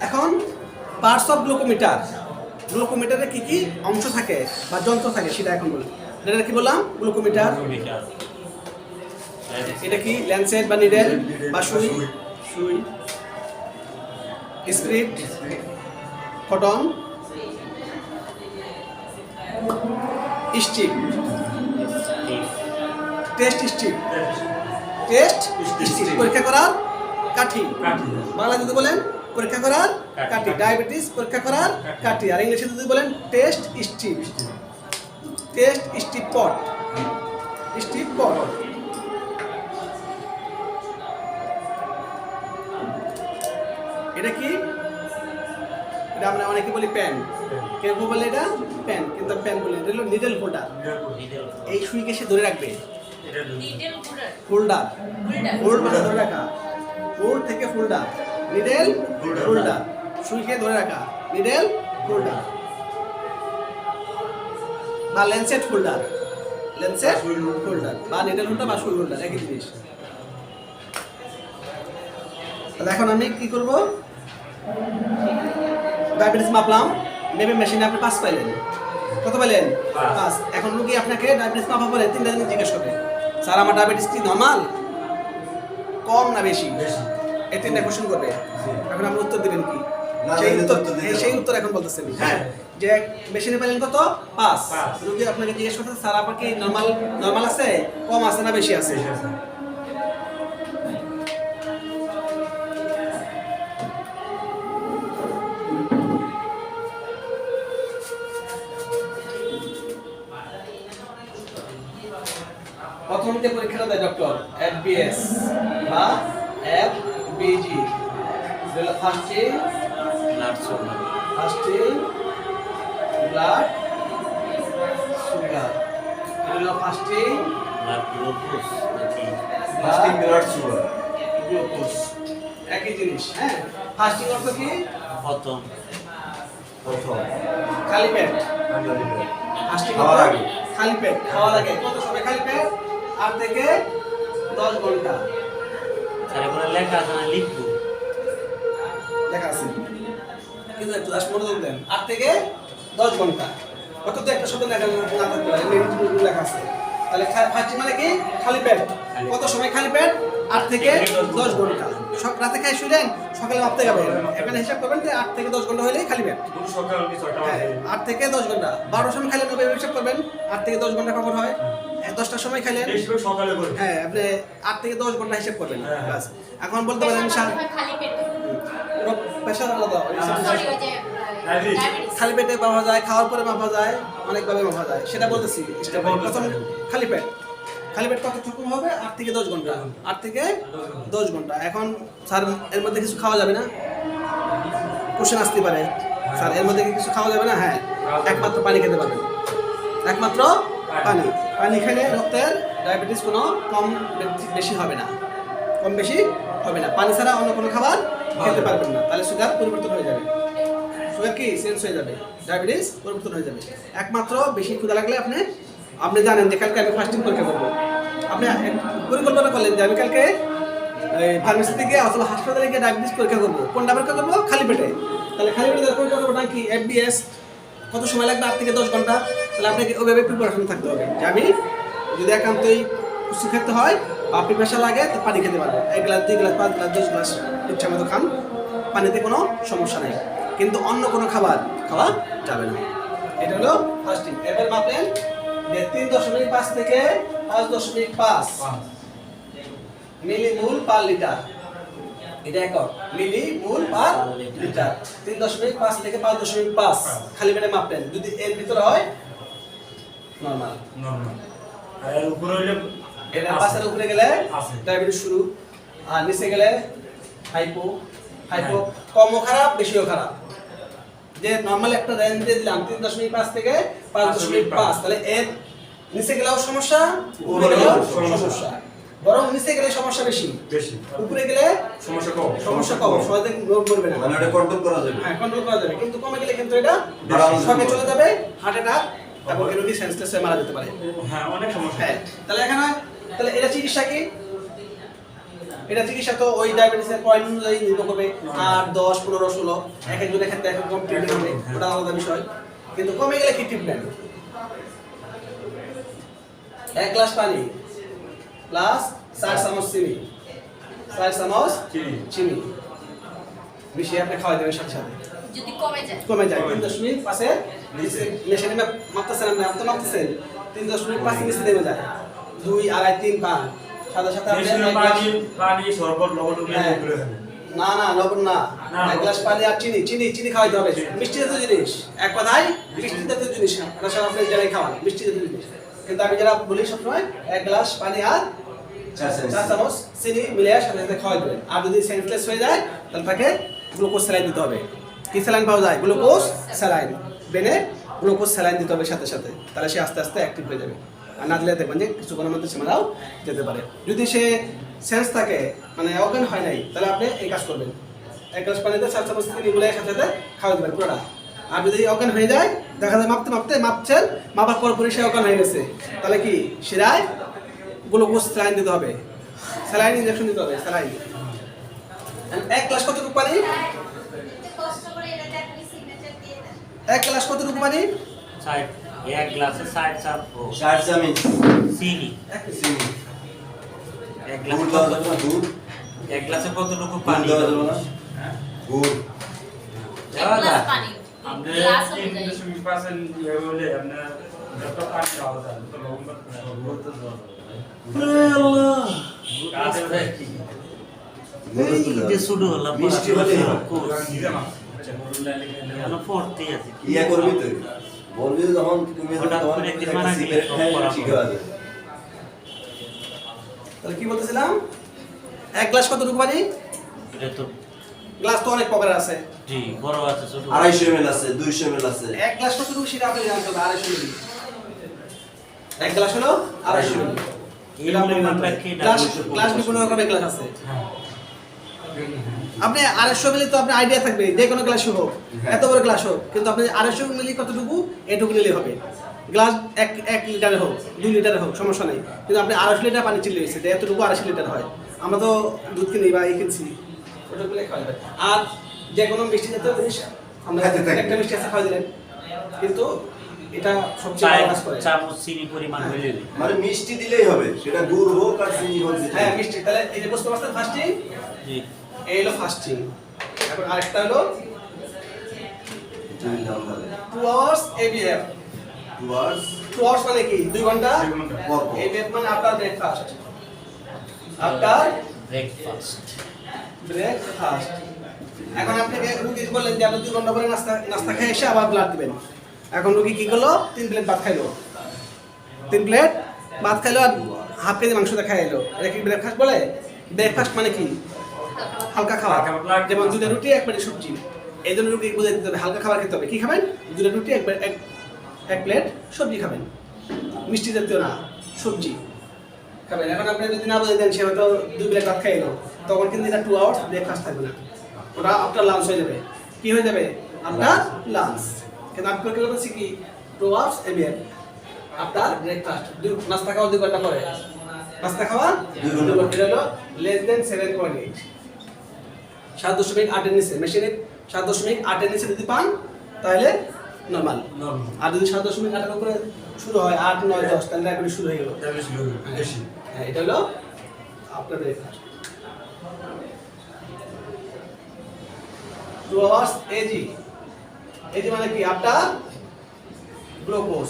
এখন parts of glucometer, গ্লুকোমিটারে কি কি অংশ থাকে বা যন্ত্র থাকে সেটা এখন বলি। এটা কি বললাম? গ্লুকোমিটার। এটা কি ল্যান্সেট বা নিডেল বা সুই, সুই, script, cotton, stick, test stick, test stick পরীক্ষা করার কাঠি, বাংলা যদি বলেন পরীক্ষা করার কাঠি, ডায়াবেটিস পরীক্ষা করার কাঠি, আর ইংলিশে যদি বলেন টেস্ট স্টিপ, টেস্ট স্টিপ পট, স্টিপ পট। এটা কি? এটা আমরা অনেকে বলি পেন, কেউ বলে এটা পেন, কিন্তু পেন বলি এটা হলো নিডল হোল্ডার। এই সুইকে সে ধরে রাখবে, হোল্ডার, হোল্ড মানে ধরে রাখা, হোল্ড থেকে হোল্ডার, নিডল হোল্ডার, সুইকে ধরে রাখা, নিডল হোল্ডার বা ল্যান্সেট হোল্ডার, ল্যান্সেট হোল্ডার বা নিডল হোল্ডার বা সুই হোল্ডার একই জিনিস। তাহলে এখন আমি কি করব? ডায়াবেটিস মাপলাম, মেপে মেশিনে আপনি 5 পাইলেন। কত পাইলেন? 5। এখন রোগী আপনাকে ডায়াবেটিস মাপা পরে 3টা জিনিস জিজ্ঞেস করবে, স্যার আমার ডায়াবেটিস কি নরমাল, কম না বেশি? এই 3টা কোশ্চেন করবে। এখন আপনি উত্তর দিবেন কি? সেই উত্তর এখন বলতেছেন। হ্যাঁ, যে মেশিনে পাইলেন কত? 5। রোগী আপনাকে জিজ্ঞেস করতে, স্যার আপনার কি নরমাল আছে, কম আছে না বেশি আছে? প্রথম যে পরীক্ষাটা দেয় ডক্টর, এফবিএস বা এফবিজি, ফাস্টিং ব্লাড সুগার, এটা ফাস্টিং ব্লাড সুগার, গ্লুকোজ একই জিনিস। হ্যাঁ, ফাস্টিং অর্থ কি? প্রথম খালি পেট, ফাস্টিং খাওয়ার আগে, খালি পেট খাওয়ার আগে। কত সময় খালি পেট? 8 থেকে 10 ঘন্টা। লেখা আছে না? লিখবো, লেখা আছে কিন্তু একটু মনোযোগ দেন। 8 থেকে 10 ঘন্টা, অত তো একটা শব্দ লেখা না থাকতে পারে, লেখা আছে। তাহলে ফাস্টিং মানে কি? খালি পেট। কত সময় খালি পেট? 8 থেকে 10 ঘন্টা। সব রাতে খাই শুলেন, সকালে মাপতে যাবেন, এখানে হিসাব করবেন যে 8 থেকে 10 ঘন্টা হলেই খালি পেট। 8 থেকে 10 ঘন্টা। 12 সময় খাইলেন, হিসাব করবেন 8 থেকে 10 ঘন্টা কখন হয়? 10টার সময় খাইলেন, হ্যাঁ আপনি 8 থেকে 10 ঘন্টা হিসাব করবেন। এখন বলতে পারেন প্রেশার আলাদা, খালি পেটে মাপা যায়, খাওয়ার পরে মাপা যায়, অনেকভাবে মাপা যায়, সেটা বলতেছি। প্রথম খালি পেট, খালি পেট কতটুকু হবে? 8 থেকে 10 ঘন্টা, 8 থেকে 10 ঘন্টা। এখন স্যার এর মধ্যে কিছু খাওয়া যাবে না? কোশ্চেন আসতে পারে, স্যার এর মধ্যে কিছু খাওয়া যাবে না? হ্যাঁ, একমাত্র পানি খেতে পারবেন, একমাত্র পানি। পানি খেলে রক্তের ডায়াবেটিস কোনো কম বেশি হবে না, কম বেশি হবে না। পানি ছাড়া অন্য কোনো খাবার খেতে পারবেন না, তাহলে সুগার পরিবর্তন হয়ে যাবে, সুগার কি চেঞ্জ হয়ে যাবে, ডায়াবেটিস পরিবর্তন হয়ে যাবে। একমাত্র বেশি ক্ষুধা লাগলে আপনি জানেন যে কালকে আমি ফাস্টিং পরীক্ষা করবো, আপনি পরিকল্পনা করলেন যে আমি কালকে ফার্মেসি থেকে অথবা হাসপাতালে গিয়ে ডায়াবেটিস পরীক্ষা করবো। কোনটা পরীক্ষা করবো? খালি পেটে। তাহলে খালি পেটে পরীক্ষা করবো নাকি এফবিএস, কত সময় লাগবে? 8 থেকে 10 ঘন্টা। তাহলে আপনাকে ওইভাবে প্রিপারেশন থাকতে হবে যে আমি যদি একান্তই পুষ্টি খেতে হয় বা প্রিপারেশন লাগে তো পানি খেতে পারবো, 1 গ্লাস 2 গ্লাস 5 গ্লাস 10 গ্লাস ইচ্ছা মতো খান, পানিতে কোনো সমস্যা নেই, কিন্তু অন্য কোনো খাবার খাওয়া যাবে না। এটা হলো ফাস্টিং। এবার মাপলেন যে 3.5 থেকে 5.5 মিলিমোল পার লিটার, এটা একক, মিলিমোল পার লিটার। 3.5 থেকে 5.5 খালি পেটে মাপলেন, যদি এর ভিতরে হয় নরমাল, আর উপরে হইলে এটা 5 এর উপরে গেলে ডায়াবেটিস শুরু, আর নিচে গেলে হাইপো। কমও খারাপ, বেশিও খারাপ। যে নরমাল একটা রেঞ্জ দিয়ে দিলাম 3.5 থেকে 5.5, তাহলে এর নিচে গেলেও সমস্যা, উপরে গেলেও সমস্যা, বরং নিচে গেলে সমস্যা বেশি, উপরে গেলে সমস্যা কম, সহজে রোগ মরবে না, মানে এটা কন্ট্রোল করা যাবে। হ্যাঁ, কন্ট্রোল করা যাবে, কিন্তু কমে গেলে কিন্তু এটা শকে চলে যাবে, হার্ট অ্যাটাক এবং রোগী সেন্সলেস হয়ে মারা যেতে পারে। হ্যাঁ, অনেক সমস্যা। হ্যাঁ, তাহলে এখানে তাহলে এটা চিকিৎসা কি? এটা চিকিৎসা তো ওই ডায়াবেটিসের পয়েন্ট অনুযায়ী নির্ভর করবে 8, 10, 15, 16 এক একজনের ক্ষেত্রে এক রকম ট্রিটমেন্ট হবে, ওটা আলাদা বিষয়। কিন্তু কমে গেলে কি ট্রিটমেন্ট? 1 গ্লাস পানি প্লাস 4 চামচ চিনি, 4 চামচ চিনি মিশিয়ে আপনি খাওয়াই দেবেন সাথে সাথে। যদি কমে যায় 3.5 মেশিনে মাপতেছেন, আপনি আপনি মাপতেছেন 3.5 নিচে নেমে যায় 2, 2.5, 3 পান সাথে সাথে আপনি পানি শরবত লবণ করে না না লবণ না, 1 গ্লাস পানি আর চিনি চিনি চিনি খাওয়াইতে হবে। মিষ্টি জাতীয় জিনিস, এক কথায় মিষ্টি জাতীয় জিনিস এটা সব আপনি যারাই খাওয়ান মিষ্টি জাতীয় জিনিস। কিন্তু আমি যারা বলি সবসময় 1 গ্লাস পানি আর 4 চামচ চিনি মিলিয়ে সাথে সাথে খাওয়াই দেবেন। আর যদি সেন্সলেস হয়ে যায় তাহলে তাকে গ্লুকোজ স্যালাইন দিতে হবে। কি স্যালাইন পাওয়া যায়? গ্লুকোজ স্যালাইন, বেনে গ্লুকোজ স্যালাইন দিতে হবে সাথে সাথে, তাহলে সে আস্তে আস্তে অ্যাক্টিভ হয়ে যাবে। আর না দিলে দেখবেন যে কিছুক্ষণের মধ্যে সে মারাও যেতে পারে। যদি সে সেন্স থাকে মানে অজ্ঞান হয় নাই তাহলে আপনি এই কাজ করবেন, 1 গ্লাস পানিতে 4 চামচ চিনি গুলে সাথে সাথে খাওয়া দেবেন পুরোটা। আর যদি অজ্ঞান হয়ে যায়, দেখা যায় মাপছেন, মাপার পরপরই সে অজ্ঞান হয়ে গেছে, তাহলে কি শিরায় গ্লুকোজ স্যালাইন দিতে হবে, স্যালাইন ইনজেকশন দিতে হবে, স্যালাইন। 1 গ্লাস কতটুকু পানি? 1 গ্লাস কতটুকু পানি? 1 গ্লাসে 60 চামচ চিনি। চিনি 1 গ্লাসে দুধ 1 গ্লাসে কতটুকু পানি দেওয়া যাবে না? গুড় দেওয়া যায়? পানি আপনি গ্লাস অনুযায়ী 3% ইয়ে হলে আপনার যত পানি খাওয়া যায় তত লবণ গুড় তো দেওয়া যাবে। কাছে ভাই কি মিষ্টি হলে ইয়া করবি তো বলবি যখন তুমি তোমার সিগারেট খাই ঠিক হয়ে যাবে। তাহলে কি বলতেছিলাম? 1 গ্লাস কতটুকু পানি? এটা তো গ্লাস তো অনেক প্রকার আছে। জি বড় আছে ছোট 250 ml আছে 200 ml আছে। 1 গ্লাস কতটুকু সেটা আপনি জানতে হবে। 250 মিলি 1 গ্লাস হলো 250 মিলি। এই পরিমাণটা কি গ্লাস বিভিন্ন রকমের গ্লাস আছে। আপনি 250 মিলি তো আপনি আইডিয়া থাকবে যে কোনো গ্লাস হোক, এত বড় গ্লাস হোক, কিন্তু আপনি 250 মিলি কতটুকু এটুকু নিলে হবে। গ্লাস 1 লিটারের হোক 2 লিটারের হোক সমস্যা নেই, কিন্তু আপনি 250 লিটার পানি চিল্লে হয়েছে এতটুকু 250 লিটার হয়। আমরা তো দুধ কিনি বা কিনছি ওটুকু খাওয়া যাবে। আর যে কোনো মিষ্টি জাতীয় জিনিস আমরা একটা মিষ্টি আছে খাওয়া দিলেন, কিন্তু এটা সবচেয়ে ভালো কাজ করে। চামচ চিনি পরিমাণ হইলে মানে মিষ্টি দিলেই হবে, সেটা গুড় হোক আর চিনি হোক। হ্যাঁ মিষ্টি। তাহলে এই যে বুঝতে পারছেন ফাস্টিং, জি এই হলো ফাস্টিং। এখন আরেকটা হলো 2 আওয়ার্স ABF। 2 hours 2 আওয়ার্স মানে কি? 2 ঘন্টা। পর ABF মানে after breakfast. After breakfast breakfast. এখন আপনাকে রুগী বললেন যে আপনি 2 ঘন্টা পরে নাস্তা খেয়ে এসে আবার ব্লাড দিবেন। এখন রুগী কি করলো? 3 প্লেট ভাত খাইলো, 3 প্লেট ভাত খাইলো আর হাফ কেজি মাংস খাই এলো। এটা কি ব্রেকফাস্ট বলে? ব্রেকফাস্ট মানে কি? হালকা খাবার, যেমন 2টা রুটি 1 প্লেট সবজি। এই জন্য রুগী বুঝে দিতে হবে হালকা খাবার খেতে হবে। কি খাবেন? 2টা রুটি 1 প্লেট সবজি খাবেন, মিষ্টি জাতীয় না, সবজি খাবেন। এখন আপনি যদি না বুঝে দেন সে হয়তো 2 প্লেট ভাত খাই এলো, তখন কিন্তু এটা 2 আওয়ার্স ব্রেকফাস্ট থাকবে না, ওটা আফটার লাঞ্চ হয়ে যাবে। কি হয়ে যাবে? After lunch. কিন্তু আমি কি বলছি কি 2 আওয়ার্স ABF আফটার ব্রেকফাস্ট। নাস্তা খাওয়া 2 ঘন্টা পরে, নাস্তা খাওয়া 2 ঘন্টা। এটা হলো লেস দেন 7.8, 7.8 এর নিচে। মেশিনে 7.8 এর নিচে যদি পান তাহলে নরমাল। আর যদি 7.8 এর উপরে শুরু হয় 8, 9, 10 তাহলে ডায়াবেটিস শুরু হয়ে গেল। হ্যাঁ এটা হলো আপনার ব্রেকফাস্ট। 2 আওয়ার্স AG মানে কি? After glucose.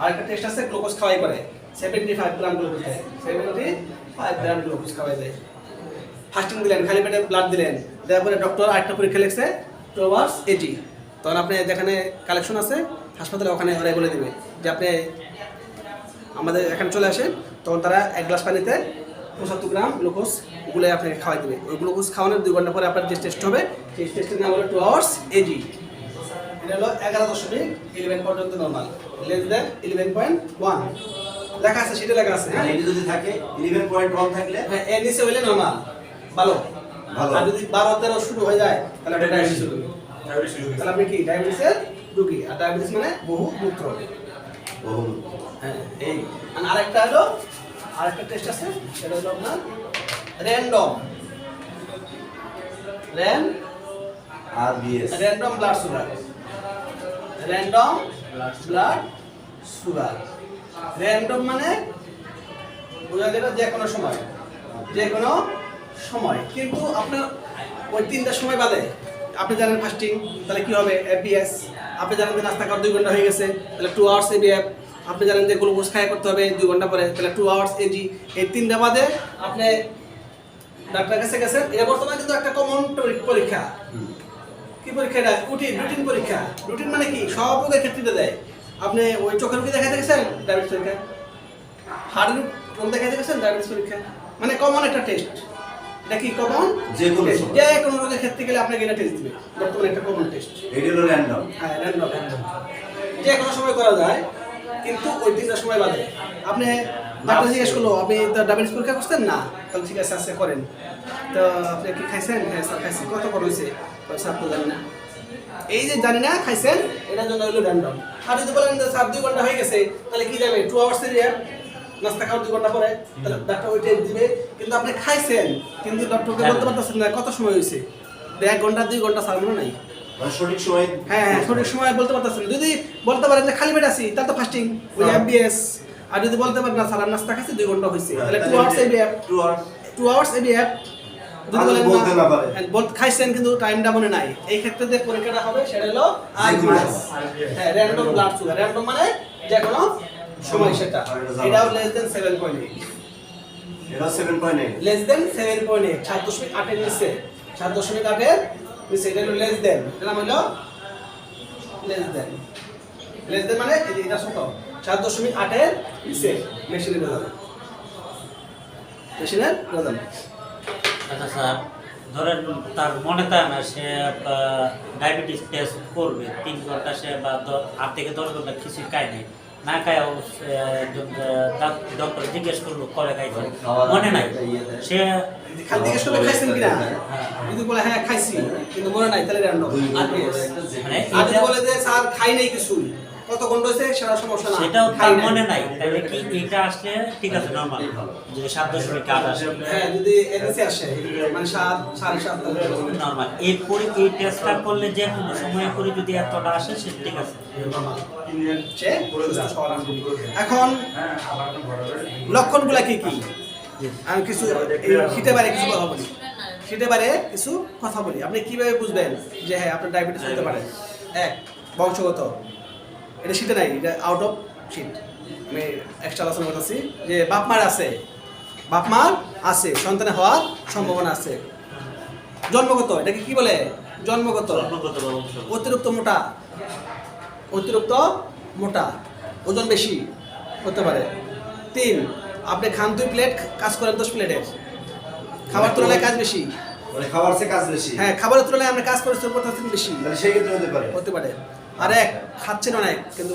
আরেকটা টেস্ট আছে গ্লুকোজ খাওয়াই করে 75 গ্রাম গ্লুকোজ দেয়, 75 গ্রাম গ্লুকোজ খাওয়াই দেয়। ফাস্টিং দিলেন, খালি পেটে ব্লাড দিলেন, দেওয়ার পরে ডক্টর আরেকটা পরীক্ষা লিখছে 2 আওয়ার্স AG। তখন আপনি যেখানে কালেকশন আছে হাসপাতালে ওখানে ওরাই বলে দেবে যে আপনি আমাদের এখানে চলে আসেন, তখন তারা 1 গ্লাস পানিতে 75 গ্রাম গ্লুকোজ গুলে আপনাকে খাওয়াই দেবে। ওই গ্লুকোজ খাওয়ানোর 2 ঘন্টা পরে আপনার যে টেস্ট হবে সেই টেস্টের নাম হলো 2 আওয়ার্স AG। এটা হলো 11.11 পর্যন্ত নরমাল, লেস দেন 11.1 লেখা আছে, সেটা লেখা আছে। আর এটা যদি থাকে 11.1 থাকলে হ্যাঁ এর নিচে হইলে নরমাল ভালো। আর যদি 12-13 শুরু হয়ে যায় তাহলে এটা ডায়াবেটিস শুরু হবে। তাহলে আপনি কি ডায়াবেটিসের রোগী। আর ডায়াবেটিস মানে বহু মূত্র। হ্যাঁ এই আরেকটা হলো আরেকটা টেস্ট আছে, সেটা হলো আপনার random RBS random blood sugar, random blood sugar. Random মানে বোঝা যেটা যে কোনো সময়, যে কোনো সময়, কিন্তু আপনার ওই 3টা সময় বাদে আপনি জানেন ফাস্টিং, তাহলে কি হবে এফবিএস। আপনি জানেন যে নাস্তা খাওয়ার 2 ঘন্টা হয়ে গেছে, তাহলে 2 আওয়ার্স এবিএফ। আপনি জানেন যে গ্লুকোজ খাওয়া করতে হবে 2 ঘন্টা পরে, তাহলে 2 আওয়ার্স এজি। এই 3টা বাদে আপনি ডাক্তারের কাছে গেছেন। এটা বর্তমানে কিন্তু একটা কমন পরীক্ষা। কি পরীক্ষা এটা? রুটিন পরীক্ষা। রুটিন মানে কি? সব রোগের ক্ষেত্রে দেয়। আপনি ওই চোখের রোগী দেখাতে গেছেন, ডায়াবেটিস পরীক্ষা। হার্টের রোগ দেখাতে গেছেন, ডায়াবেটিস পরীক্ষা। মানে কমন একটা টেস্ট। এটা কি কমন? যে কোনো রোগের ক্ষেত্রে গেলে আপনাকে এটা টেস্ট দিবে। বর্তমানে একটা কমন টেস্ট। এটা হলো র্যান্ডম। হ্যাঁ, র্যান্ডম। যে কোনো সময় করা যায়, কিন্তু ওই 3টার সময় বাদে। আপনি ডাক্তার জিজ্ঞেস করলো আপনি তো ডায়াবেটিস পরীক্ষা করছেন না, তাহলে ঠিক আছে আজকে করেন। তো আপনি কি খাইছেন? হ্যাঁ স্যার খাইছি। কত বড় হয়েছে? স্যার তো জানি না। এই যে জানি না খাইছেন, এটার জন্য হলো র্যান্ডম। আর যদি বলেন যে স্যার 2 ঘন্টা হয়ে গেছে, তাহলে কি যাবে? 2 আওয়ার্স এর নাস্তা খাওয়ার 2 ঘন্টা পরে, তাহলে ডাক্তার ওই টেস্ট দিবে। কিন্তু আপনি খাইছেন, কিন্তু ডক্টরকে বলতে পারতেছেন না কত সময় হয়েছে। 1 ঘন্টা 2 ঘন্টা স্যার মনে নাই। মানে সঠিক সময়, হ্যাঁ সঠিক সময় বলতে পারতেছেন। যদি বলতে পারেন যে খালি পেট আছি, তাহলে তো ফাস্টিং, ওই এফবিএস। আর যদি বলতে পারেন না স্যার নাস্তা খাইছি 2 ঘন্টা হয়েছে, তাহলে 2 আওয়ার্স এবিএফ। 2 hours ABF. যদি বলেন বলতে না পারে, বলতে খাইছেন কিন্তু টাইমটা মনে নাই, এই ক্ষেত্রে যে পরীক্ষাটা হবে সেটা হলো RBS। হ্যাঁ, র্যান্ডম ব্লাড সুগার। র্যান্ডম মানে যে কোনো সময় সেটা। এটাও লেস দেন 7.8। এটা 7.8 লেস দেন 7.8, 7.8 এর নিচে। 7.8 এর নিচে, এটা হলো লেস দেন। এটা নাম হলো লেস দেন। লেস দেন মানে এই যে এটা ছোট। 7.8 এর নিচে মেশিনের রেজাল্ট। মেশিনের রেজাল্ট। আচ্ছা স্যার, ধরেন তার মনে তাই না সে ডায়াবেটিস টেস্ট করবে 3 ঘন্টা, সে বা 8 থেকে 10 ঘন্টা কিছুই খায় নাই, না খায় একজন ডক্টর জিজ্ঞেস করলো করে খাইছে, মনে নাই, সে খালি জিজ্ঞেস করলে খাইছেন কিনা, যদি বলে হ্যাঁ খাইছি কিন্তু মনে নাই, তাহলে র্যান্ডম। মানে আর যদি বলে যে স্যার খাই নাই কিছু, কত ঘন্টা হয়েছে সেটা সমস্যা না, সেটাও খাই তার নাই। মনে নাই, তাহলে কি এটা আসলে ঠিক আছে নরমাল? যদি 7.8 আসে হ্যাঁ, যদি এনএসি আসে মানে 7, 7.5 নরমাল। এই টেস্টটা করলে যে কোনো সময় করে যদি এতটা আসে সে ঠিক আছে। সে সুস্থ সবল। এখন লক্ষণগুলা কি কি? আমি কিছু শীতে বারে কিছু কথা বলি। শীতে বারে কিছু কথা বলি। আপনি কিভাবে বুঝবেন যে হ্যাঁ আপনার ডায়াবেটিস হতে পারে? 1, বংশগত। এটা শীতে নাই, এটা আউট অফ শীত। আমি এক্সট্রা আলোচনা করতেছি যে বাপ মার আছে, সন্তানের হওয়ার সম্ভাবনা আছে। জন্মগত, এটাকে কি বলে? জন্মগত। অতিরিক্ত মোটা, ওজন বেশি হতে পারে। 3, আপনি খান 2 প্লেট, কাজ করেন 10 প্লেটের। খাবার তুলনায় কাজ বেশি। মানে খাবার চেয়ে কাজ বেশি। হ্যাঁ, খাবারের তুলনায় আমরা কাজ করেছি বেশি, তাহলে সেই ক্ষেত্রে হতে পারে। আর 1, খাচ্ছেন অনেক কিন্তু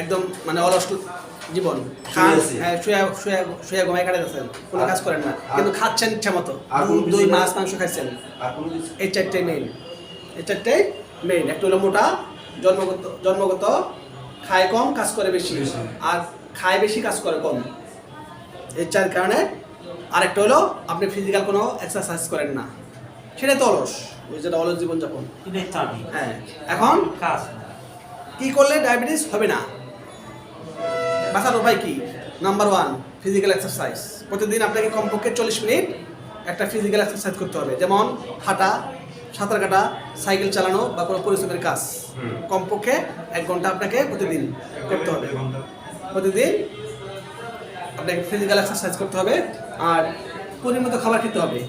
একদম মানে অলস জীবন। হ্যাঁ, শুয়ে ঘুমায় কাটাতেছেন, কোনো কাজ করেন না, কিন্তু খাচ্ছেন ইচ্ছা মতো। দুধ, দই, মাছ, মাংস খাচ্ছেন। এই 4টাই মেইন। একটা হলো মোটা, জন্মগত, খায় কম, কাজ করে বেশি। আর খায় বেশি, কাজ করে কম। এই 4 কারণে। আরেকটা হলো আপনি ফিজিক্যাল কোনো এক্সারসাইজ করেন না, সেটা তো অলস, ওই যেটা অলস জীবনযাপন। হ্যাঁ, এখন কাজ কি করলে ডায়াবেটিস হবে না? বাঁচার উপায় কি? Number 1, physical exercise. প্রতিদিন আপনাকে কমপক্ষে 40 মিনিট একটা ফিজিক্যাল এক্সারসাইজ করতে হবে, যেমন হাঁটা, সাঁতার কাটা, সাইকেল চালানো বা কোনো পরিশ্রমের কাজ। কমপক্ষে 1 ঘন্টা আপনাকে প্রতিদিন করতে হবে। প্রতিদিন আপনাকে ফিজিক্যাল এক্সারসাইজ করতে হবে। আর পরিমিত খাবার খেতে হবে।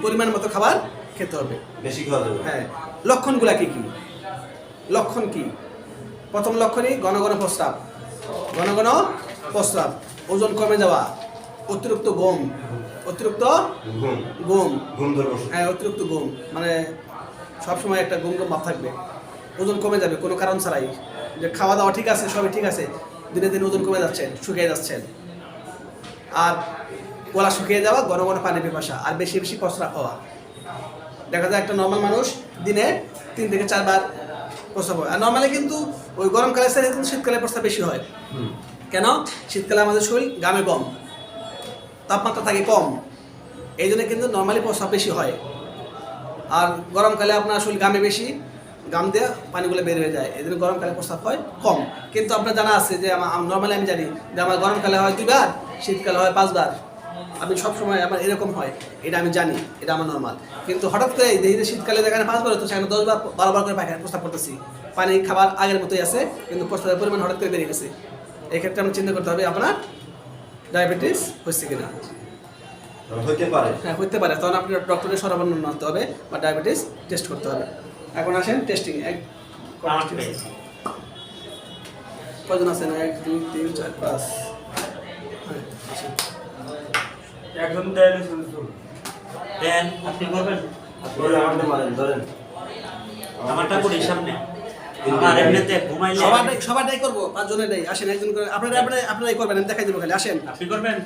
পরিমাণ মতো খাবার খেতে হবে, বেশি খাওয়া যাবে। হ্যাঁ। লক্ষণগুলা কি কি? লক্ষণ কি? প্রথম লক্ষণই ঘন ঘন প্রস্রাব, ওজন কমে যাওয়া, অতিরিক্ত ঘুম, হ্যাঁ অতিরিক্ত ঘুম, মানে সবসময় একটা ঘুম ভাব থাকবে। ওজন কমে যাবে কোনো কারণ ছাড়াই, যে খাওয়া দাওয়া ঠিক আছে, সবই ঠিক আছে, দিনে দিনে ওজন কমে যাচ্ছেন, শুকিয়ে যাচ্ছেন। আর গলা শুকিয়ে যাওয়া, ঘন ঘন পানি পিপাসা, আর বেশি বেশি প্রস্রাব হওয়া। দেখা যায় একটা নর্মাল মানুষ দিনে 3 থেকে 4 বার প্রস্রাব হয়। আর নর্মালি কিন্তু ওই গরমকালে শীতকালে প্রস্রাব বেশি হয়। কেন? শীতকালে আমাদের শরীর ঘামে কম, তাপমাত্রা থাকে কম, এই জন্য কিন্তু নর্মালি প্রস্রাব বেশি হয়। আর গরমকালে আপনার শরীর ঘামে বেশি, ঘাম দিয়ে পানিগুলো বের হয়ে যায়, এই জন্য গরমকালে প্রস্রাব হয় কম। কিন্তু আপনার জানা আছে যে নর্মালি আমি জানি যে আমার গরমকালে হয় 2 বার, শীতকালে হয় 5 বার। আমি সবসময় আমার এরকম হয়, এটা আমি জানি, এটা আমার নর্মাল। কিন্তু হঠাৎ করে দেখি যে শীতকালে যেখানে 5 বার হতো সেখানে 10 বার 12 বার করে পায়খানা প্রস্তাব করতেছি। পানি খাবার আগের মতোই আছে, কিন্তু প্রস্তাবের পরিমাণ হঠাৎ করে বেড়ে গেছে। এক্ষেত্রে আমরা চিন্তা করতে হবে আপনার ডায়াবেটিস হচ্ছে কিনা। হইতে পারে। হ্যাঁ, হতে পারে, তখন আপনি ডক্টরের শরণাপন্ন হতে হবে বা ডায়াবেটিস টেস্ট করতে হবে। এখন আসেন টেস্টিং। কজন আছেন? 1 2 3 4 5। হ্যাঁ, আসেন। একজন ডায়ালিসিস চলবে। দেন আপনি করবেন, ধরেন আমাদের মারেন, ধরেন। আমারটা করি সামনে। আর এমনিতে ঘুমাইলে সবারটাই করবো, 5 জনেরটাই। আসেন, একজন করে আপনারাই করবেন, আমি দেখাই দেবো খালি। আসেন, আপনি করবেন।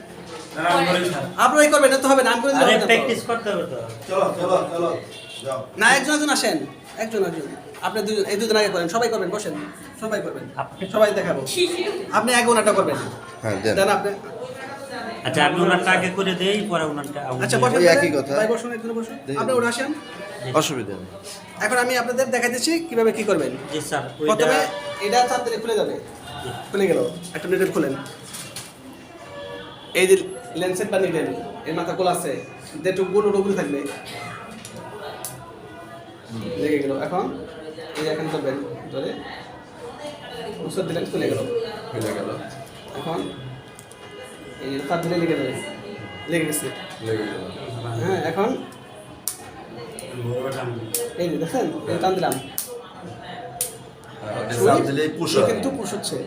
না, আমি বলি স্যার। আপনারাই করবেন, না তো হবে না, আমি করে দিলে আরে হবে না তো। প্র্যাকটিস করতে হবে তো। চলো যাও। না, একজন আসেন, একজন আপনি এই দুজন আগে করেন, সবাই করবেন, বসেন, সবাই করবেন, সবাই দেখাবো। আপনি আগে ওনারটা করবেন। হ্যাঁ, দেন। দেন আপনি। আচ্ছা আমি ওনারটা আগে করে দেই, পরে ওনারটা আচ্ছা বসেন, ওই একই কথা। ভাই বসুন, একজন বসুন, আপনি ওটা আসেন। অসুবিধা নেই। এখন আমি আপনাদের দেখাই দিচ্ছি কিভাবে কি করবেন। জি স্যার। প্রথমে এটা চাপ দিলে খুলে যাবে, খুলে গেল। একটা নিডেল খুলেন, এই যে লেন্সের বা নিডেল এর মাথা গোল আছে, যেটু গোল ওটুকুই থাকবে, লেগে গেল। এখন এই যে এখানে ধরবেন, ধরে উৎসব দিলেন, খুলে গেল। এখন এই চাপ দিলে লেগে যাবে, লেগে গেছে। হ্যাঁ, এখন এই যে দেখেন, এই টান দিলাম, কিন্তু পুশ হচ্ছে।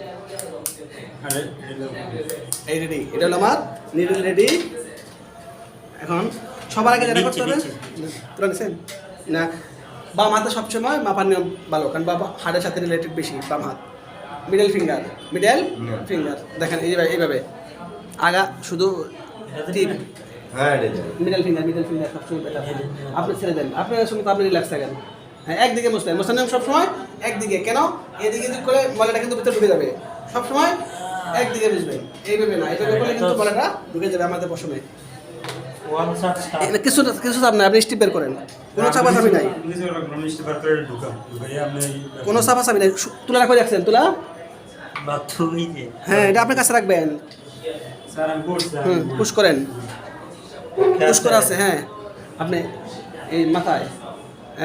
এই রেডি, এটা হলো আমার নিডল রেডি। এখন সবার আগে যেটা করতে হবে, তুলে নিছেন না, বাম হাতে সবসময় মাপার নিয়ম ভালো, কারণ বাম হাতের সাথে রিলেটেড বেশি বাম হাত। মিডল ফিঙ্গার দেখেন এইভাবে আগা শুধু টিপ, হ্যাঁ, মিডল ফিঙ্গার সবসময় বেটার। আপনি ছেড়ে দেন, আপনার সঙ্গে তো আপনি রিল্যাক্স থাকেন। হ্যাঁ, একদিকে বসলেন, বসার নিয়ম সবসময় একদিকে। কেন? এদিকে যদি করে ময়লাটা কিন্তু ভিতরে ঢুকে যাবে। সবসময় একদিকে বসবেন, এইভাবে না, এইভাবে করলে কিন্তু ময়লাটা ঢুকে যাবে আমাদের পশমে। One shot start. কিছু চাপ নাই, আপনি স্টিপ বের করেন, কোনো চাপাচাপি নাই, কোনো চাপাচাপি নাই। তুলা রাখো, রাখছেন তুলা? বা তুই যে হ্যাঁ, এটা আপনার কাছে রাখবেন। স্যার আমি করছি। পুশ করেন, পুশ করা আছে। হ্যাঁ, আপনি এই মাথায়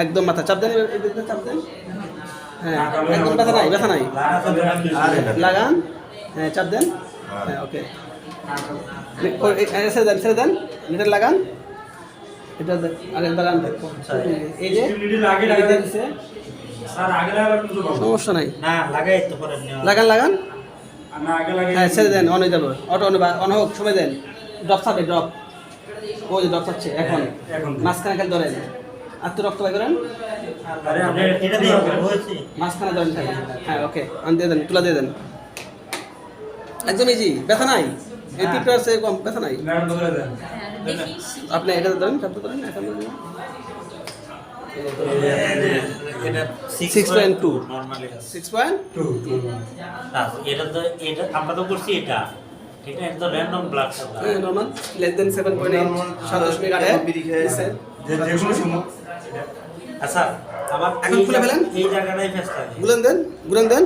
একদম মাথা চাপ দেন, এদিকে চাপ দেন। হ্যাঁ, একদম ব্যথা নাই, লাগান। হ্যাঁ, চাপ দেন। হ্যাঁ, ওকে, ছেড়ে দেন, নিডেল লাগান। এটা আগে দাঁড়ান, এই যে আগে লাগিয়ে দিছে, স্যার আগে লাগালে কিন্তু সমস্যা নাই, না লাগাই তো পরে লাগান। না আগে লাগে। হ্যাঁ, ছেড়ে দেন, অন হয়ে যাবে, অন হোক, সময় দেন। ড্রপ থাকবে, ড্রপ, ওই যে ড্রপ থাকছে। এখন মাঝখানে খালি ধরেন, আর তো রক্ত বাই করেন, আরে আপনি এটা দিয়ে হয়েছে। মাঝখানে ধরেন খালি। হ্যাঁ, ওকে, আন দিয়ে দেন, তুলা দিয়ে দেন, একদম ইজি, ব্যথা নাই। এই টিপটা আছে কম, ব্যথা নাই। ম্যাডাম ধরে দেন। আপনি এটা ধরেন, শব্দ করেন। এখন এটা 6.2 নরমালি 6.2 এটা তো এটা আমরা তো করছি এটা তো random blood supply. Normal, less than 7.8, 27 minute আগে দিছেন। যে কোনো সময় আচ্ছা আমার এখন খুলে ফেলেন। এই জায়গাটাই ফেস থাকে। গুলেন দেন, গুলাম দেন।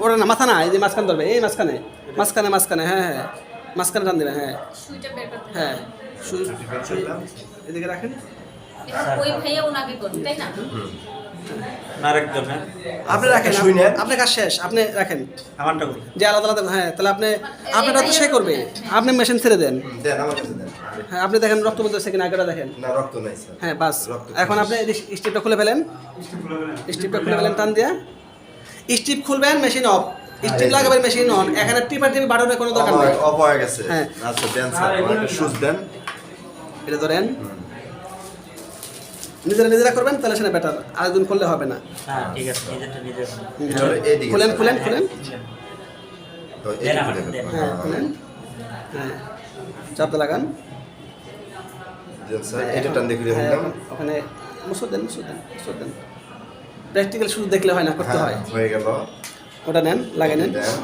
ওটা না, মাথা না, এই যে মাঝখানে ধরবে, এই মাঝখানে। হ্যাঁ, মাঝখানে টান দেবেন। হ্যাঁ, সুইটা বের করতে হবে। হ্যাঁ, এদিকে রাখেন। ওই ভাইয়া ওনাকে করুন, তাই না? আরেকজন হ্যাঁ আপনি রাখেন, শুই নেন। আপনার কাজ শেষ, আপনি রাখেন। আমারটা করি। যে আলাদা আলাদা, হ্যাঁ, তাহলে আপনারটা তো সে করবে, আপনি মেশিন ছেড়ে দেন। দেন আমার কাছে দেন। হ্যাঁ, আপনি দেখেন রক্ত বলতেছে কিনা, আগেটা দেখেন। না, রক্ত নাই স্যার। হ্যাঁ, বাস। রক্ত এখন আপনি স্টিপটা খুলে ফেলেন, স্টিপটা খুলে ফেলেন, টান দিয়ে স্টিপ খুলবেন, মেশিন অফ। স্টিপ লাগাবেন, মেশিন অন। এখানে টিপা বাড়ানোর কোনো দরকার নেই। অফ হয়ে গেছে। হ্যাঁ। আচ্ছা দেন স্যার, আমার একটা সুচ দেন। এটা ধরেন, নিজেরা করবেন, তাহলে সেটা বেটার। আরেকজন করলে হবে না। হ্যাঁ ঠিক আছে, নিজের চলো, এইদিকে। খুলেন। তো দেন এইদিকে আমার, দেন। দেন। হ্যাঁ, খুলেন। হ্যাঁ, চাপটা লাগান। দেন স্যার, এটা টান দেখে হ্যাঁ, দিলাম। ওখানে মুসুর দেন। প্র্যাকটিক্যাল শুধু দেখলে হয় না, করতে হয়। হয়ে গেল। ওটা নেন, লাগিয়ে নেন। দেন।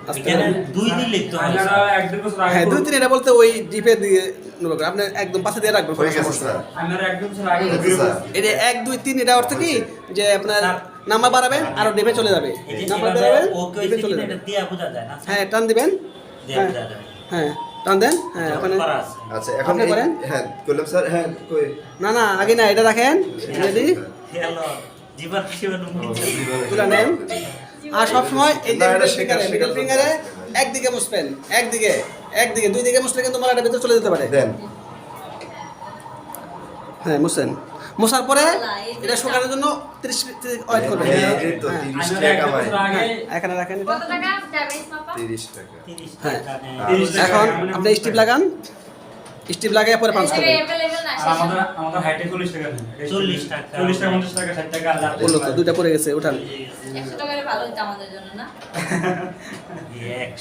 আস্তে এখানে করে। 2 দিন লিখতে হয় আপনারা স্যার। 1-2 বছর আগে হ্যাঁ 2-3 এটা বলতে ওই ডিপে দিয়ে নেবো আপনি একদম পাশে দিয়ে রাখবেন হয়ে গেছে স্যার আপনারা 1-2 বছর আগে হয়েছে স্যার এটা 1 2 3 এটা অর্থ কি যে আপনার স্যার। নাম্বার বাড়াবেন আর ডিপে চলে যাবে এই যে নাম্বার এভাবে বাড়াবেন ওকে ডিপে হইছে চলে কিনা যাবে এটা দিয়া বোঝা যায় না স্যার? হ্যাঁ টান দিবেন দিয়া হ্যাঁ বোঝা যায়। হ্যাঁ টান দেন হ্যাঁ ওখানে করা আছে। আচ্ছা এখন আপনি করেন? হ্যাঁ করলাম স্যার হ্যাঁ কই না না আগে না এটা রাখেন রেডি হ্যালো, জীবন জীবন তুলে নেন আর সব সময় এই যে না, এটা মিডল শেখার ফিঙ্গারে একদিকে মুছবেন একদিকে দুই দিকে মুছলে কিন্তু মালাটা ভিতরে চলে যেতে পারে দেন হ্যাঁ মুছেন মোছার পরে এটা শুকানোর জন্য 30 মিনিট ওয়েট করবেন এই তো হ্যাঁ 30 আপনারা টাকা 1-2 বছর ভাই আগে এখানে রাখেন এটা কত টাকা যাবে মাপা? 30 টাকা 30 হ্যাঁ। টাকা নেয়। 30 টাকা। এখন আপনি স্টিপ লাগান স্টিপ লাগিয়ে পরে পাঁচ করবেন अवेलेबल না আর শেষ আমাদের হাইটে 40 টাকা নেই 40 টাকা। 40 টাকা 50 টাকা 60 টাকা আর বললো তো দুইটা পড়ে গেছে উঠান 100 টাকার ভালো হতো আমাদের জন্য না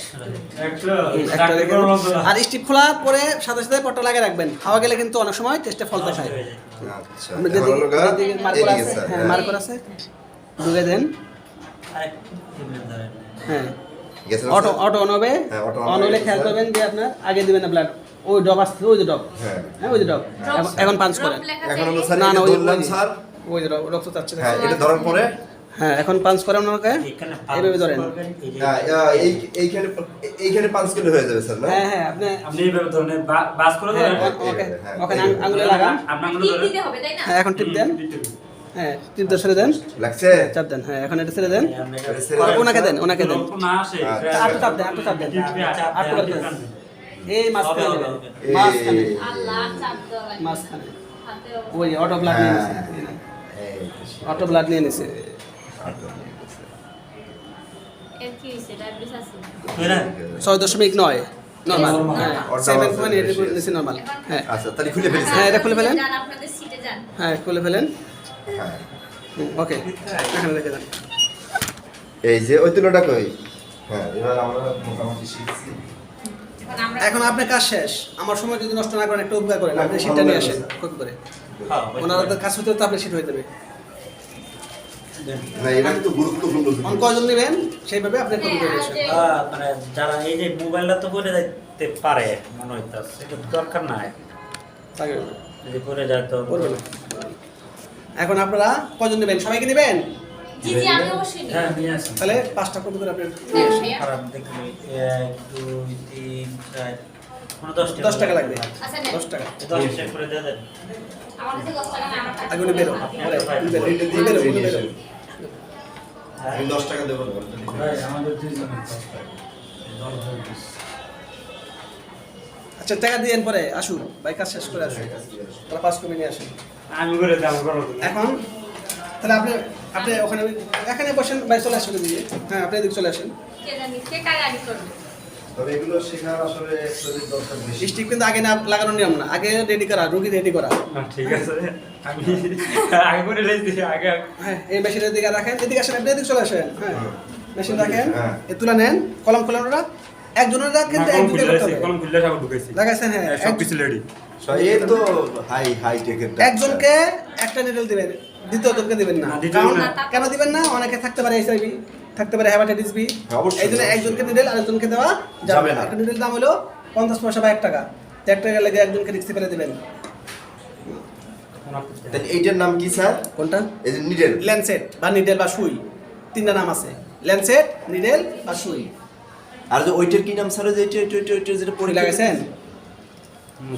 100 একটা রেখে দেন। আর স্টিপ খোলার পরে সাথে সাথে পট্টা লাগিয়ে রাখবেন হাওয়া গেলে কিন্তু অনেক সময় টেস্টে ফল নষ্ট দেখায় হয়ে যায়। আচ্ছা আপনি এখন হলো গা যেদিকে মার্কার এদিকে আছে স্যার হ্যাঁ মার্কার আছে ঢুকে দেন আরেকটু টিপে ধরেন। হ্যাঁ গেছে না, অটো স্যার? অটো অন হবে হ্যাঁ, auto on অন হয়ে হলে গেছে, খেয়াল স্যার। করবেন যে আপনার আগে দিবেন না ব্লাড ওই ড্রপ আসছে ওই যে ড্রপ হ্যাঁ হ্যাঁ ওই যে ড্রপ এখন পাঞ্চ করেন এখন হলো স্যার না, এটা না, ওই- ধরলাম ওই- স্যার ওই যে রক্ত চাচ্ছে হ্যাঁ এটা ধরার পরে হ্যাঁ এখন পাঞ্চ করেন ওনাকে এখানে এইভাবে ধরেন এই যে হ্যাঁ এইখানে 5 কিলো হয়ে যাবে স্যার না হ্যাঁ হ্যাঁ আপনি আপনি এইভাবে ধরেন বাস করে ধরেন হ্যাঁ, ওকে হ্যাঁ, ওখানে এইভাবে। আঙুলে লাগান আপনার টিপ দিতে হবে তাই না হ্যাঁ এখন টিপ দেন হ্যাঁ টিপ দিয়ে ছেড়ে দেন লাগছে চাপ দেন হ্যাঁ এখন এটা ছেড়ে দেন আমরা এটা এটা ছেড়ে দেন। ওনাকে দেন ওনাকে দেন রক্ত না আসে আচ্ছা। আটটু চাপ দেন আটটু চাপ দেন চাপ আটটু দেন, করে আটটু দেন এই মাঝখানে হবে, দেবেন হবে। মাঝখানে আল্লাহ চাপ দেওয়া লাগবে মাঝখানে হাতে ওই অটো ব্লাড নিয়ে নিছে হ্যাঁ অটো ব্লাড নিয়ে নিছে এর কি হইছে ডায়াবেটিস আছে কইরা 6.9 নরমাল হ্যাঁ Order 7.8 আছে, নিছে নরমাল হ্যাঁ আচ্ছা তাহলে খুলে ফেলেছি হ্যাঁ, এটা খুলে ফেলেন। যান আপনাদের সিটে যান হ্যাঁ খুলে ফেলেন হ্যাঁ ওকে এখানে রেখে দেন এই যে ওই তুলোটা কই হ্যাঁ এবার আমরা মোটামুটি শিখছি এখন আমরা এখন আপনার কাজ শেষ আমার সময় যদি নষ্ট না করেন একটা উপকার করেন আপনি শীটটা নিয়ে আসেন কপি করে হ্যাঁ ওনাদের কাজ হতে হতে আপনি শীট হয়ে যাবে না এটা কিন্তু গুরুত্বপূর্ণ অন কয়জন নেবেন সেইভাবে আপনি কপি করে আসেন মানে যারা এই যে মোবাইলটা তো করে যাইতে পারে মনে হইতাছে এটা দরকার নাই তাকে যদি করে যায় তো করবে না। এখন আপনারা কয়জন নেবেন সবাইকে নেবেন জি জি আমি অবশ্যই নিব হ্যাঁ নিয়ে আসেন তাহলে 5টা কপি করে আপনি হ্যাঁ, ভাইয়া। খারাপ দেখলি 1 2 3 4 কোনো 10 টাকা লাগবে আচ্ছা নেন 10 টাকা 10 চেক করে দিয়ে দেন আমার কাছে 10 টাকা না আমার কাছে আগুনে বেরো বেরো বেরো আমি 10 টাকা দেবো ভাই আমাদের দুইজন আচ্ছা টাকা দিয়েন পরে আসুন ভাই কাজ শেষ করে আসুন তাহলে 5 কপি নিয়ে আসেন আমি করে দাম করব এখন তাহলে আপনি আপনি ওখানে এখানে বসেন ভাই চলে আসুন দিয়ে হ্যাঁ আপনি এদিকে চলে আসেন কে জানি কে কাজ আগে করবে তবে এগুলো শেখার আসলে একটু দরকার বেশি স্টিক কিন্তু আগে না লাগানোর নিয়ম না আগে রেডি করা রুগী রেডি করা ঠিক আছে আমি আগে করে লেছি আগে হ্যাঁ এই মেশিনের দিকে রাখেন এদিকে আসেন আপনি এদিকে চলে আসেন হ্যাঁ মেশিন রাখেন হ্যাঁ। এ তুলে নেন কলম খোলেন ওরা একজনের কিন্তু কলম একদিকে খুলে করতে লেছি হবে কলম খুলে সব ঢুকাইছি লাগাইছেন হ্যাঁ সব কিছু রেডি এই তো হাই টেকের একজনকে একটা নিডল দিবেন দ্বিতীয়জনকে দিবেন না না, দ্বিতীয়জন কারণ না। কেন দিবেন না অনেকে থাকতে পারে এইচআইভি থাকতে পারে হেপাটাইটিস বি অবশ্যই, এই জন্য অবশ্যই। একজনকে নিডল আরেকজনকে দেওয়া যাবে যাবে না না। একটা নিডল দাম হলো 50 পয়সা বা 1 টাকা তো 1 টাকা লেগে একজনকে রিক্সে ফেলে দিবেন তাহলে এইটার নাম কি স্যার কোনটা এই যে নিডেল ল্যান্সেট বা নিডেল বা সুই তিনটা নাম আছে ল্যান্সেট নিডেল বা সুই আর যে ওইটার কি নাম স্যার ওই যে ওইটা যেটা পরি লাগাইছেন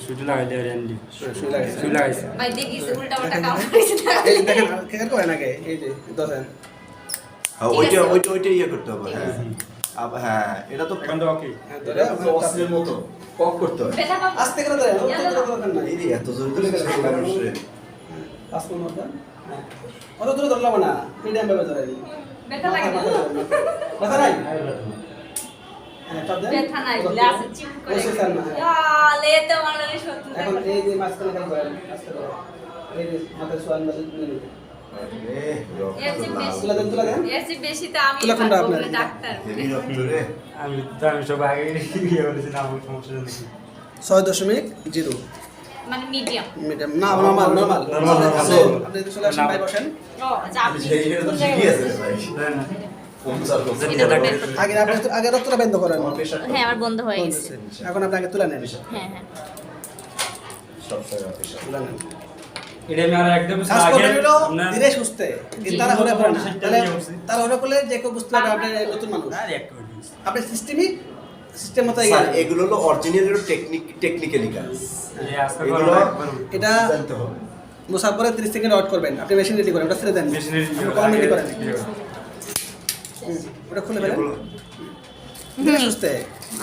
সুটি লাগাইলে রেন্ডি সুই লাগাইছেন সুই লাগাইছে ভাই দেখিস উল্টা উল্টা কাম করেছে এই দেখেন কেন করেন আগে এই যে দেখেন হ্যাঁ, ঠিক আছে। ওইটা ইয়ে করতে হবে হ্যাঁ হ্যাঁ এটা তো এখন তো ওকে হ্যাঁ ধরে অস্ত্রের মতো কক করতে হয় ব্যথা পাবো আস্তে করে ধরেন ওর থেকে দরকার নাই এই রে এত জোরে ধরে মানুষের পাঁচ মিনিট মতো অত দূরে ধরলাম না মিডিয়াম ভাবে ধরেন ব্যথা লাগে না ব্যথা নাই হ্যাঁ চাপ দেন ব্যথা নাই বলে আছে চিপ করে বসে স্যার না লে তো মানালে সত্যি এখন এই যে মাঝখানে কাজ করেন আস্তে করে এই যে মাথায় সোয়ান মাঝে নিয়ে নিন এর চেয়ে বেশি তুলে দেন তুলে দেন এর চেয়ে বেশি তো আমি তুলা কোনটা পারবো আপনার? বলে ডাক্তার হেভি রক্ত রে আমি সব আগে ইয়ে বলেছি না আমার সমস্যা নেই 6.0 মানে মিডিয়াম মিডিয়াম না নরমাল নরমাল Normal, normal. আপনি এদিকে চলে আসেন ভাই বসেন ও আচ্ছা আপনি সেইটা তো ঠিকই আছে রে ভাই দেন না আগে রক্তটা বন্ধ করেন। হ্যাঁ আমার বন্ধ হয়ে গেছে। এখন আপনি আগে তুলে নেন, হ্যাঁ হ্যাঁ তুলে নেন। এটা আমি আর একদম কাজ আগে করবেন হলো আপনার ধীরে সুস্থে, কিন্তু তাড়াহুড়া করেন না। তাড়াহুড়া করলে যে কেউ বুঝতে পারবে আপনি নতুন মানুষ। আপনি সিস্টেম মতো স্যার এগিয়ে এগুলো হলো অরিজিনাল টেকনিক্যালি কাজ, এই আজকে এগুলো এটা জানতে হবে। মোসার পরে 30 সেকেন্ড ওয়েট করবেন। আপনি মেশিন রেডি করেন, ওটা ছেড়ে দেন, কলম রেডি করেন, ওটা খুলে ফেলেন। ধীরে সুস্থে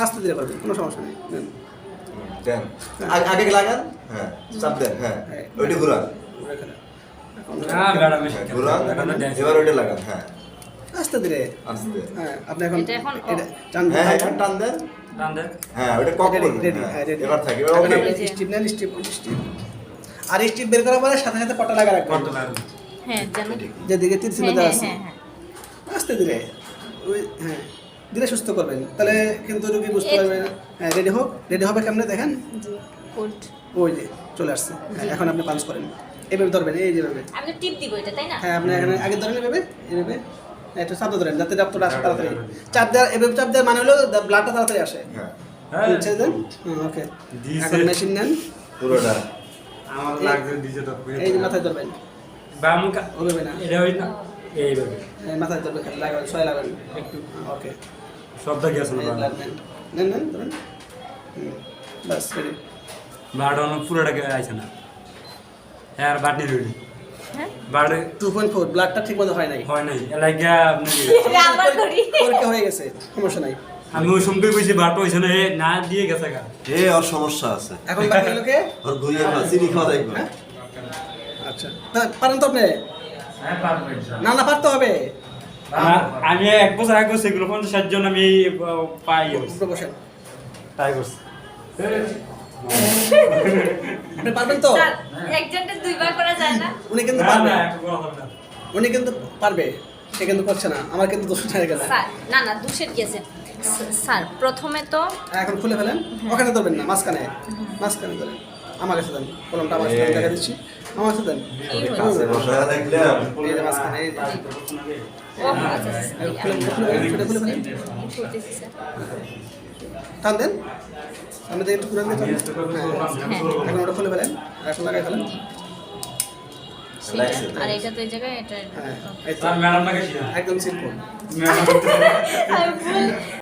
আস্তে ধীরে করবেন, কোনো সমস্যা নেই। নেন। দেন আগে লাগান, হ্যাঁ চাপ দেন, হ্যাঁ ওইটা ঘুরান, ওটা খেলে। হ্যাঁ ম্যাডাম হ্যাঁ, ঘুরান, এবার ওইটা লাগান, হ্যাঁ আস্তে ধীরে। আস্তে, হ্যাঁ আপনি এখন এটা এখন এটা টান হ্যাঁ হ্যাঁ এখন টান দেন, হ্যাঁ ওইটা কক Ready, করুন, ready, হ্যাঁ, হ্যাঁ, ready। এবার থাকি, এবার এখন ওকে আপনি স্টিপ নেন, স্টিপ। আর স্টিপ বের করার পরে সাথে সাথে পটা লাগা রাখবেন, হ্যাঁ জানো যেদিকে তীর ছিল হ্যাঁ দেওয়া হ্যাঁ আছে। হ্যাঁ হ্যাঁ আস্তে ধীরে, ওই হ্যাঁ ধীরে সুস্থ করবেন, তাহলে কিন্তু রোগী বুঝতে পারবে না। হ্যাঁ রেডি হোক, রেডি হবে কেমনে দেখেন, জি কোড ওই যে চলে আসছে। হ্যাঁ, এখন আপনি পাঞ্চ করেন, এইভাবে ধরবেন, এই যেভাবে। আমি তো টিপ দিব এটা তাই না হ্যাঁ আপনি এখানে আগে ধরেন এভাবে, এইভাবে একটু চাপ ধরেন যাতে রক্তটা আসে তাড়াতাড়ি। চাপ দেওয়ার, এভাবে চাপ দেওয়ার মানে হলো ব্লাডটা তাড়াতাড়ি আসে। হ্যাঁ ছেড়ে দেন, ওকে। দিছে। এখন মেশিন নেন, পুরোটা আমার লাগছে দিছে তো এই যে মাথায় ধরবেন, বামুকা ওভাবে না, এটা হই না এইভাবে এই মাথায় ধরবেন, খালি লাগাবেন, ছয় লাগাবেন একটু, ওকে। সবটা গেছে এই না ব্লাড নেন, নেন নেন ধরেন, বাস রেডি। ব্লাড অন পুরোটাকে আইছে না হ্যাঁ আর বাটনি রইল হ্যাঁ ব্লাড 2.4 ব্লাডটা ঠিক মতো হয় নাই, হয় নাই এলাকা আপনি এটা আবার করি পরীক্ষা হয়ে গেছে, সমস্যা নাই। আমি ওই সময় কইছি বাট হইছে না এ না দিয়ে গেছে গা এ ওর সমস্যা আছে, এখন বাকি হলো কে? ওর ঘুরিয়ে চিনি খাওয়া দেখবো, হ্যাঁ? আচ্ছা তা পারেন তো আপনি? হ্যাঁ পারবো না না পারতে হবে, আমি এক বছর আগে সেগুলো 50 জন আমি পাই উপরে বসেন। তাই করছি আপনি পারবেন তো? স্যার একজনটা দুইবার করা যায় না উনি কিন্তু না পারবে, না একটু বড় হবে না উনি কিন্তু পারবে, সে কিন্তু করছে না, আমার কিন্তু দোষ হয়ে গেল। স্যার না না দুশের কি আছে স্যার প্রথমে তো এখন খুলে ফেলেন, ওখানে ধরবেন না, মাঝখানে, মাঝখানে ধরেন। আমার কাছে দেন, কলমটা আমার কাছে দেন, দেখা দিচ্ছি, আমার কাছে দেন। এই হলো। কাছে বসে দেখলাম এই যে মাঝখানে, এই যে। ও আচ্ছা খুলে ফেলেন, করতেছি স্যার টান দেন, সামনে থেকে একটু ঘুরে দিয়ে টান দেন। হ্যাঁ, এখন ওটা খুলে ফেলেন, আর এখন লাগাই ফেলেন। সেটা আর এটা তো এই জায়গায় এটা হ্যাঁ এই তো, স্যার ম্যাডাম নাকি একদম সিম্পল। ম্যাডাম আমি ভুল